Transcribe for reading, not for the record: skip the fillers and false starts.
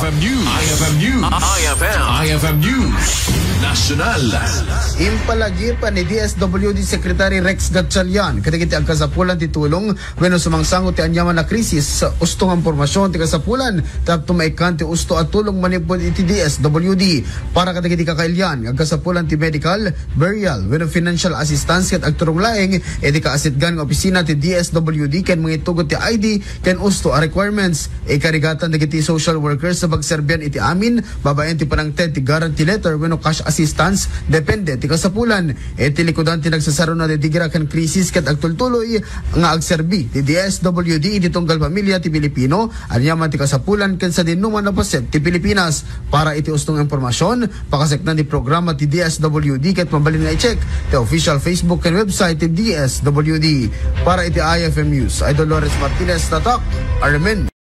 IFM News. IFM News. IFM News. National. Impalagi pa ni DSWD Secretary Rex Gatchalian katigiti ang kasapulan titulong wenno sumangsango ti anyaman na krisis sa ustong ang pormasyon ti kasapulan tapto maikan ti usto at tulong manipod iti DSWD para katigiti kakailyan ang kasapulan ti medical, burial, wenno financial assistance ket agturong laeng iti kaasitgan nga opisina ti DSWD ken mangitugot ti ID ken usto a requirements karigatan dagiti social workers sa pagserbyan iti amin babaen ti panangted ti guarantee letter wenno cash assistance depende ti kasapulan iti likudan ti nagsasaro na ti digira ken krisis ket agtultuloy nga agserbi ti DSWD iti tunggal pamilya ti Pilipino anyaman ti kasapulan ken sa dinuman na paset ti Pilipinas para iti ustong impormasyon pakaseknan ti programa ti DSWD ket mabalin nga i-check ti official Facebook ken website ti DSWD para iti IFM News. Idol Lores Martinez tatak Armen.